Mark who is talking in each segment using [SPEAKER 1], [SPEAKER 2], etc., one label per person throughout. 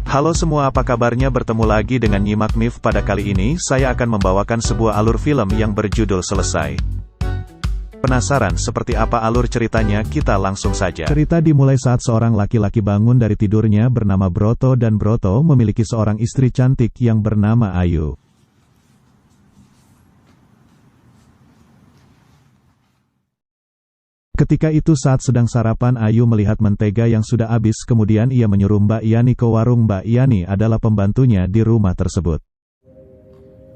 [SPEAKER 1] Halo semua, apa kabarnya? Bertemu lagi dengan Nyimak MIF. Pada kali ini, saya akan membawakan sebuah alur film yang berjudul Selesai. Penasaran seperti apa alur ceritanya? Kita langsung saja. Cerita dimulai saat seorang laki-laki bangun dari tidurnya bernama Broto, dan Broto memiliki seorang istri cantik yang bernama Ayu. Ketika itu saat sedang sarapan, Ayu melihat mentega yang sudah habis, kemudian ia menyuruh Mbak Yani ke warung. Mbak Yani adalah pembantunya di rumah tersebut.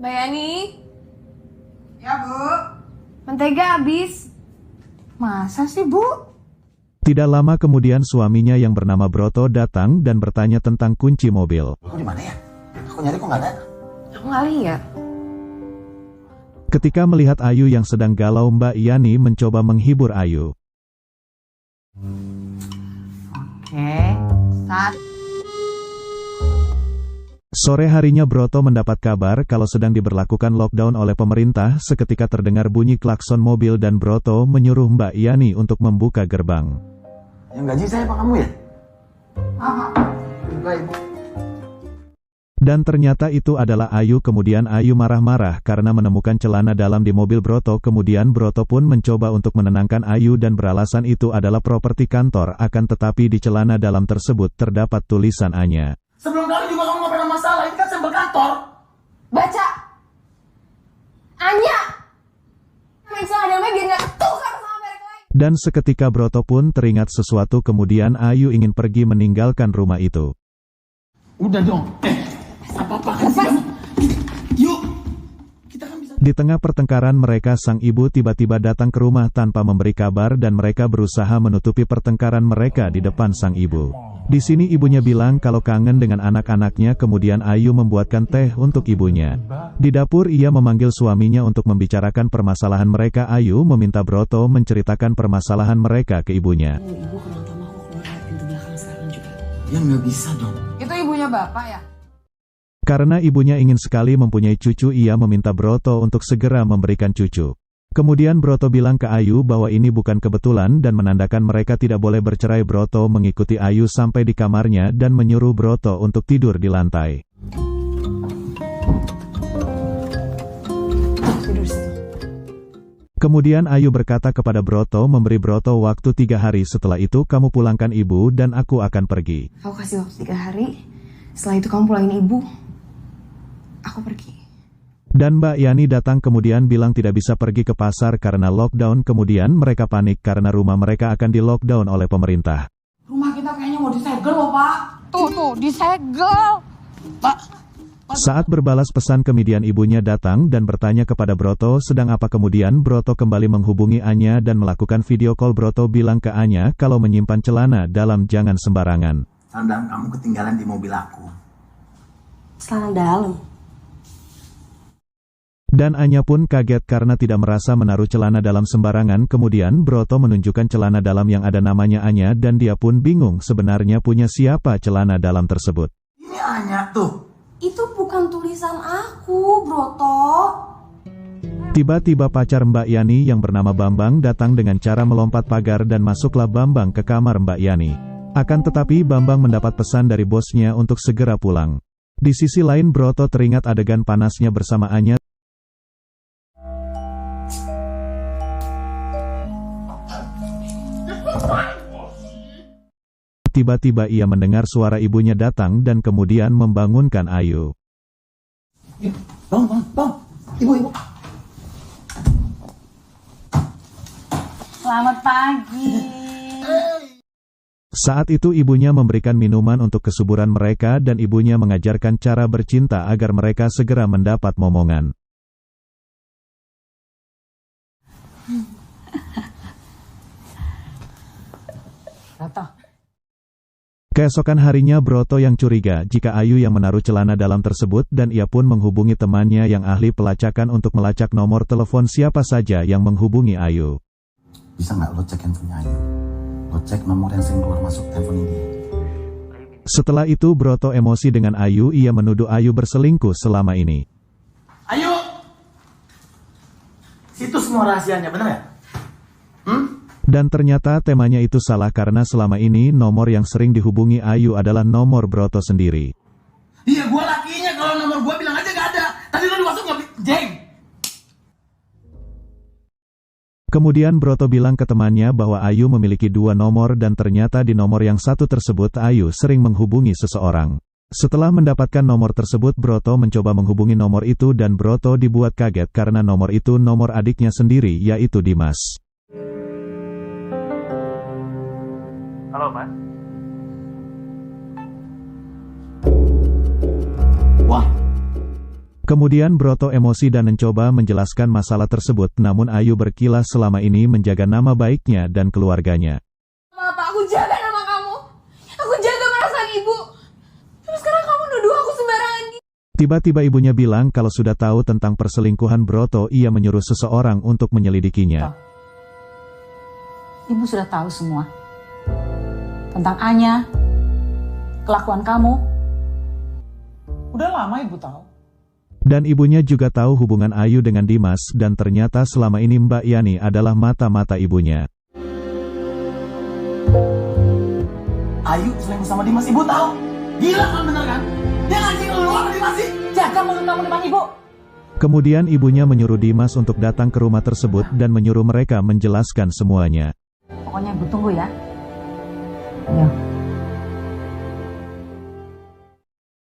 [SPEAKER 2] Mbak Yani?
[SPEAKER 3] Ya, Bu.
[SPEAKER 2] Mentega habis.
[SPEAKER 3] Masa sih, Bu?
[SPEAKER 1] Tidak lama kemudian suaminya yang bernama Broto datang dan bertanya tentang kunci mobil.
[SPEAKER 3] Aku di mana ya? Aku nyari kok nggak ada.
[SPEAKER 2] Aku nggak lihat.
[SPEAKER 1] Ketika melihat Ayu yang sedang galau, Mbak Yani mencoba menghibur Ayu.
[SPEAKER 3] Oke, saat
[SPEAKER 1] Sore harinya Broto mendapat kabar kalau sedang diberlakukan lockdown oleh pemerintah. Seketika terdengar bunyi klakson mobil dan Broto menyuruh Mbak Yani untuk membuka gerbang.
[SPEAKER 3] yang gaji saya apa kamu ya? Buka, Ibu.
[SPEAKER 1] Dan ternyata itu adalah Ayu. Kemudian Ayu marah-marah karena menemukan celana dalam di mobil Broto. Kemudian Broto pun mencoba untuk menenangkan Ayu dan beralasan itu adalah properti kantor. Akan tetapi di celana dalam tersebut terdapat tulisan Anya.
[SPEAKER 3] Sebelum kali juga kamu nggak pernah masalah, ini kan sampel kantor.
[SPEAKER 2] Baca. Anya. Main celana biar nggak ketukar sama merek lain.
[SPEAKER 1] Dan seketika Broto pun teringat sesuatu. Kemudian Ayu ingin pergi meninggalkan rumah itu.
[SPEAKER 3] Udah dong. Apa-apaan sih kamu? Yuk. Kita kan bisa.
[SPEAKER 1] Di tengah pertengkaran mereka, sang ibu tiba-tiba datang ke rumah tanpa memberi kabar dan mereka berusaha menutupi pertengkaran mereka di depan sang ibu. Di sini ibunya bilang kalau kangen dengan anak-anaknya. Kemudian Ayu membuatkan teh untuk ibunya. Di dapur ia memanggil suaminya untuk membicarakan permasalahan mereka. Ayu meminta Broto menceritakan permasalahan mereka ke ibunya.
[SPEAKER 2] Ibu kurang tahu aku keluar lewat pintu belakang sekarang juga.
[SPEAKER 3] Ya nggak bisa dong.
[SPEAKER 2] Itu ibunya Bapak ya?
[SPEAKER 1] Karena ibunya ingin sekali mempunyai cucu, ia meminta Broto untuk segera memberikan cucu. Kemudian Broto bilang ke Ayu bahwa ini bukan kebetulan dan menandakan mereka tidak boleh bercerai. Broto mengikuti Ayu sampai di kamarnya dan menyuruh Broto untuk tidur di lantai.
[SPEAKER 2] Tidur situ.
[SPEAKER 1] Kemudian Ayu berkata kepada Broto, memberi Broto waktu 3 hari. Setelah itu kamu pulangkan ibu dan aku akan pergi.
[SPEAKER 2] Aku kasih waktu 3 hari. Setelah itu kamu pulangin ibu. Aku pergi.
[SPEAKER 1] Dan Mbak Yani datang kemudian bilang tidak bisa pergi ke pasar karena lockdown. Kemudian mereka panik karena rumah mereka akan di lockdown oleh pemerintah.
[SPEAKER 3] Rumah kita kayaknya mau disegel loh, Pak.
[SPEAKER 2] Tuh, disegel.
[SPEAKER 3] Pak.
[SPEAKER 1] Saat berbalas pesan kemudian ibunya datang dan bertanya kepada Broto sedang apa. Kemudian Broto kembali menghubungi Anya dan melakukan video call. Broto bilang ke Anya kalau menyimpan celana dalam jangan sembarangan.
[SPEAKER 3] Celana kamu ketinggalan di mobil aku.
[SPEAKER 2] Celana dalam.
[SPEAKER 1] Dan Anya pun kaget karena tidak merasa menaruh celana dalam sembarangan. Kemudian Broto menunjukkan celana dalam yang ada namanya Anya dan dia pun bingung sebenarnya punya siapa celana dalam tersebut.
[SPEAKER 3] Ini Anya tuh.
[SPEAKER 2] Itu bukan tulisan aku, Broto.
[SPEAKER 1] Tiba-tiba pacar Mbak Yani yang bernama Bambang datang dengan cara melompat pagar dan masuklah Bambang ke kamar Mbak Yani. Akan tetapi Bambang mendapat pesan dari bosnya untuk segera pulang. Di sisi lain Broto teringat adegan panasnya bersama Anya. Tiba-tiba ia mendengar suara ibunya datang dan kemudian membangunkan Ayu.
[SPEAKER 3] Bang. Ibu.
[SPEAKER 2] Selamat pagi.
[SPEAKER 1] Saat itu ibunya memberikan minuman untuk kesuburan mereka dan ibunya mengajarkan cara bercinta agar mereka segera mendapat momongan. Keesokan harinya Broto yang curiga jika Ayu yang menaruh celana dalam tersebut dan ia pun menghubungi temannya yang ahli pelacakan untuk melacak nomor telepon siapa saja yang menghubungi Ayu.
[SPEAKER 3] Bisa nggak lo cek handphonenya Ayu? Lo cek nomor yang sering keluar masuk handphone dia.
[SPEAKER 1] Setelah itu Broto emosi dengan Ayu. Ia menuduh Ayu berselingkuh selama ini.
[SPEAKER 3] Ayu! Situ semua rahasianya, bener ya?
[SPEAKER 1] Dan ternyata temanya itu salah karena selama ini nomor yang sering dihubungi Ayu adalah nomor Broto sendiri.
[SPEAKER 3] Iya, gue lakinya. Kalau nomor gue bilang aja gak ada. Tadi lo di WhatsApp nggak jeng.
[SPEAKER 1] Kemudian Broto bilang ke temannya bahwa Ayu memiliki 2 nomor dan ternyata di nomor yang satu tersebut Ayu sering menghubungi seseorang. Setelah mendapatkan nomor tersebut, Broto mencoba menghubungi nomor itu dan Broto dibuat kaget karena nomor itu nomor adiknya sendiri, yaitu Dimas.
[SPEAKER 4] Halo, Mas.
[SPEAKER 3] Wah,
[SPEAKER 1] Kemudian Broto emosi dan mencoba menjelaskan masalah tersebut, namun Ayu berkilas selama ini menjaga nama baiknya dan keluarganya.
[SPEAKER 2] Apa aku jaga nama kamu? Aku jaga perasaan ibu. Terus sekarang kamu nuduh aku sembarangan gitu.
[SPEAKER 1] Tiba-tiba ibunya bilang kalau sudah tahu tentang perselingkuhan Broto, ia menyuruh seseorang untuk menyelidikinya.
[SPEAKER 5] Ibu sudah tahu semua tentang Anya, kelakuan kamu.
[SPEAKER 3] udah lama ibu tahu.
[SPEAKER 1] Dan ibunya juga tahu hubungan Ayu dengan Dimas dan ternyata selama ini Mbak Yani adalah mata-mata ibunya.
[SPEAKER 3] Ayu selingkuh sama Dimas, ibu tahu? Gila kan, bener kan? Dia ngasih keluar Dimas sih.
[SPEAKER 5] Jaga mulut kamu depan ibu.
[SPEAKER 1] Kemudian ibunya menyuruh Dimas untuk datang ke rumah tersebut dan menyuruh mereka menjelaskan semuanya.
[SPEAKER 5] Pokoknya ibu tunggu ya. Ya.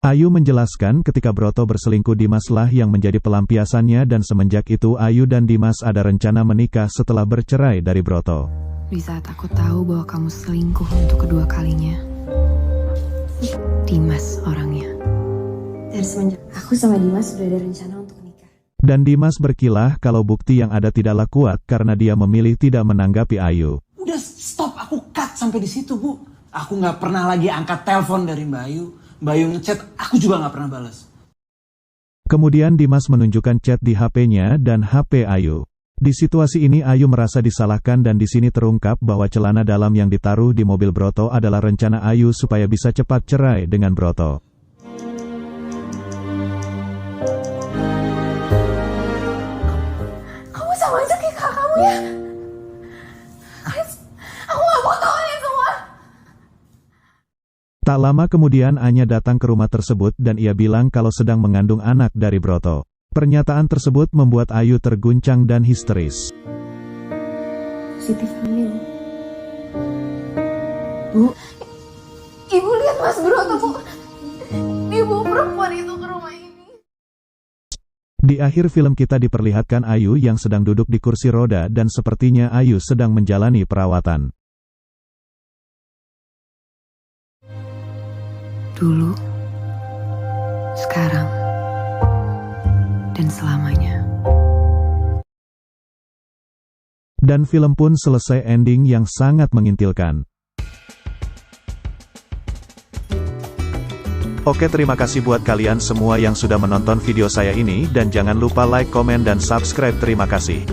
[SPEAKER 1] Ayu menjelaskan ketika Broto berselingkuh, Dimaslah yang menjadi pelampiasannya dan semenjak itu Ayu dan Dimas ada rencana menikah setelah bercerai dari Broto.
[SPEAKER 6] Di saat aku tahu bahwa kamu selingkuh untuk kedua kalinya, Dimas orangnya.
[SPEAKER 2] Dari semenjak aku sama Dimas sudah ada rencana untuk nikah.
[SPEAKER 1] Dan Dimas berkilah kalau bukti yang ada tidaklah kuat karena dia memilih tidak menanggapi Ayu.
[SPEAKER 3] Udah stop, aku cut sampai di situ, Bu. Aku nggak pernah lagi angkat telepon dari Mbak Ayu. Mbak Ayu ngechat, aku juga nggak pernah balas.
[SPEAKER 1] Kemudian Dimas menunjukkan chat di HP-nya dan HP Ayu. Di situasi ini Ayu merasa disalahkan dan di sini terungkap bahwa celana dalam yang ditaruh di mobil Broto adalah rencana Ayu supaya bisa cepat cerai dengan Broto.
[SPEAKER 2] Kamu sama aja kayak kakak kamu ya. Aku gak butuh kalian semua.
[SPEAKER 1] Tak lama kemudian Anya datang ke rumah tersebut dan ia bilang kalau sedang mengandung anak dari Broto. Pernyataan tersebut membuat Ayu terguncang dan histeris.
[SPEAKER 2] Positif hamil. Bu, ibu lihat Mas Broto, Bu. Dia bawa perempuan itu ke rumah ini.
[SPEAKER 1] Di akhir film kita diperlihatkan Ayu yang sedang duduk di kursi roda dan sepertinya Ayu sedang menjalani perawatan.
[SPEAKER 6] Dulu, sekarang, dan selamanya.
[SPEAKER 1] Dan film pun selesai ending yang sangat mengintilkan. Oke, terima kasih buat kalian semua yang sudah menonton video saya ini dan jangan lupa like, komen dan subscribe. Terima kasih.